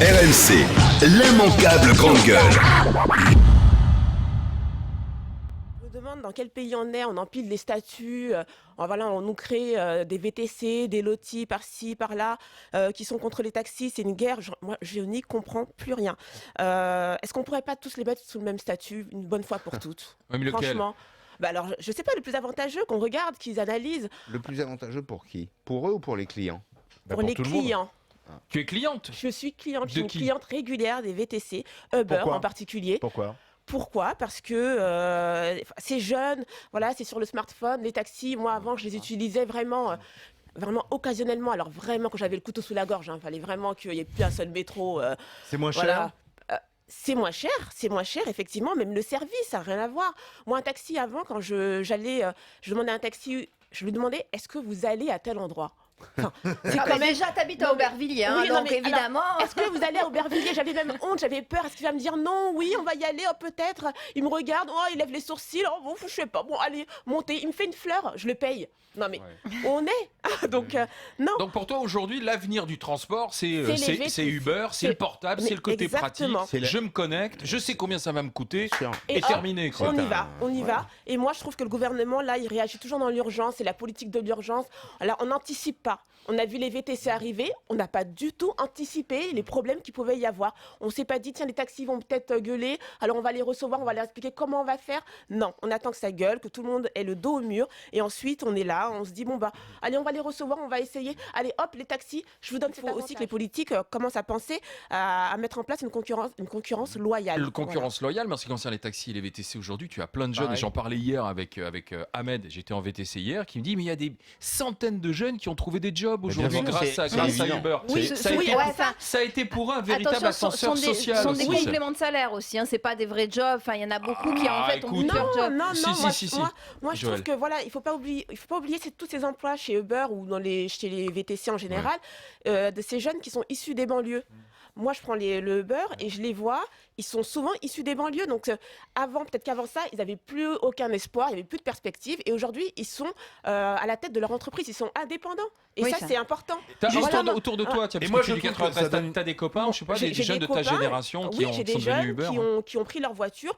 RMC, l'immanquable grande gueule. Je me demande dans quel pays on est, on empile des statuts, on nous crée des VTC, des lotis par-ci, par-là, qui sont contre les taxis, c'est une guerre, moi je n'y comprends plus rien. Est-ce qu'on pourrait pas tous les mettre sous le même statut, une bonne fois pour toutes? Oui, mais lequel ? Franchement. Alors, je sais pas, le plus avantageux, qu'on regarde, qu'ils analysent. Le plus avantageux pour qui? Pour eux ou pour les clients? Pour les clients. Tu es cliente ? Je suis cliente, je suis De une qui ? cliente régulière des VTC, Uber Pourquoi ? en particulier. Pourquoi ? Pourquoi ? Parce que c'est jeune, voilà, c'est sur le smartphone, les taxis. Moi, avant, je les utilisais vraiment occasionnellement. Alors vraiment, quand j'avais le couteau sous la gorge, il fallait vraiment qu'il n'y ait plus un seul métro. C'est moins Voilà. cher ? C'est moins cher, effectivement, même le service, ça n'a rien à voir. Moi, un taxi, avant, quand je demandais à un taxi, je lui demandais, est-ce que vous allez à tel endroit ? Enfin, c'est quand même... Déjà, t'habites à Aubervilliers, Oui, non, donc mais évidemment. alors, est-ce que vous allez à Aubervilliers ? J'avais même honte, j'avais peur. Est-ce qu'il va me dire non, oui, on va y aller, oh, peut-être. Il me regarde, oh, il lève les sourcils, oh, bon, je sais pas, bon, allez, montez. Il me fait une fleur, je le paye. Non, mais on est. Donc, non. Donc pour toi aujourd'hui, l'avenir du transport, c'est Uber, c'est C'est- le portable, c'est le côté exactement. pratique. Je me connecte, je sais combien ça va me coûter et hop, terminé. Quoi. On y va. Et moi, je trouve que le gouvernement, là, il réagit toujours dans l'urgence. C'est la politique de l'urgence. Alors, on n'anticipe pas. On a vu les VTC arriver. On n'a pas du tout anticipé les problèmes qu'il pouvait y avoir. On ne s'est pas dit, tiens, les taxis vont peut-être gueuler. Alors, on va les recevoir, on va leur expliquer comment on va faire. Non, on attend que ça gueule, que tout le monde ait le dos au mur. Et ensuite, on est là. On se dit, bon, allez, on va les recevoir, on va essayer. Allez, hop, les taxis. Je vous donne, il faut aussi que les politiques commencent à penser à mettre en place une concurrence loyale. Le concurrence loyale, mais en ce qui concerne les taxis et les VTC aujourd'hui, tu as plein de jeunes, et j'en parlais hier avec Ahmed, j'étais en VTC hier, qui me dit mais il y a des centaines de jeunes qui ont trouvé des jobs aujourd'hui bien sûr, grâce à évident. Uber. Oui, Ça a été pour eux un véritable attention, ascenseur social. Ce sont des aussi. compléments de salaire aussi, c'est pas des vrais jobs. Enfin, il y en a beaucoup qui en fait ont écoute, plusieurs jobs. Non, Si. moi je Joël. trouve que voilà, il faut pas oublier tous ces emplois chez Uber ou chez les VTC en général, de ces jeunes qui sont issus des banlieues. Moi, je prends le Uber et je les vois, ils sont souvent issus des banlieues. Donc, peut-être qu'avant ça, ils n'avaient plus aucun espoir, il n'y avait plus de perspective. Et aujourd'hui, ils sont à la tête de leur entreprise, ils sont indépendants. Et Oui, ça, ça. c'est important. T'as Voilà, juste moi- autour de toi, tiens, Et parce moi, que tu je dis trouve que 93, ça donne- t'as des copains, je sais pas, J'ai des jeunes des de ta copains, génération qui oui, j'ai des sont devenus jeunes Uber. qui ont pris leur voiture.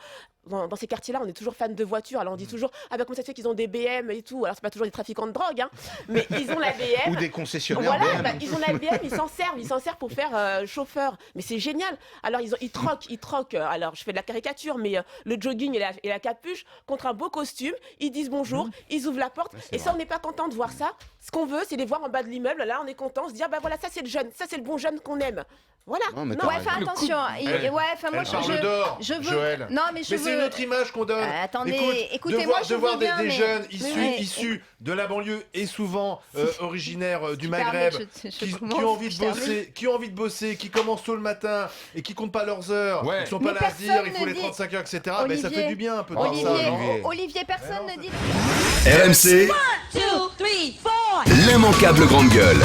Dans ces quartiers-là, on est toujours fan de voitures. Alors on dit toujours, comment ça se fait qu'ils ont des BM et tout. Alors c'est pas toujours des trafiquants de drogue, mais ils ont la BM. Ou des concessionnaires Voilà, BM. ils ont la BM, ils s'en servent pour faire chauffeur. Mais c'est génial. Alors ils troquent. Alors je fais de la caricature, mais le jogging et la capuche contre un beau costume. Ils disent bonjour, ils ouvrent la porte. Et ça, on n'est pas content de voir ça. Ce qu'on veut, c'est les voir en bas de l'immeuble. Là, on est content, on se dit voilà, ça c'est le jeune, ça c'est le bon jeune qu'on aime. Voilà. Non, mais Non, t'as Ouais, fais raison. attention. Moi, Elle parle d'or, je veux. Joël. Non, mais je Mais veux. c'est une autre image qu'on donne. Attendez, écoutez-moi, je de voir veux bien, des mais- jeunes mais- issus de la banlieue et souvent originaires du Tu permets Maghreb que je qui commence, ont envie de je termine. bosser, qui commencent tôt le matin et qui comptent pas leurs heures, Ouais. qui sont Mais pas là à se dire personne il faut ne les dit- 35 heures, etc. Mais ça Olivier, fait du bien un peu de voir ça. Olivier, personne ne dit. RMC, l'immanquable grande gueule.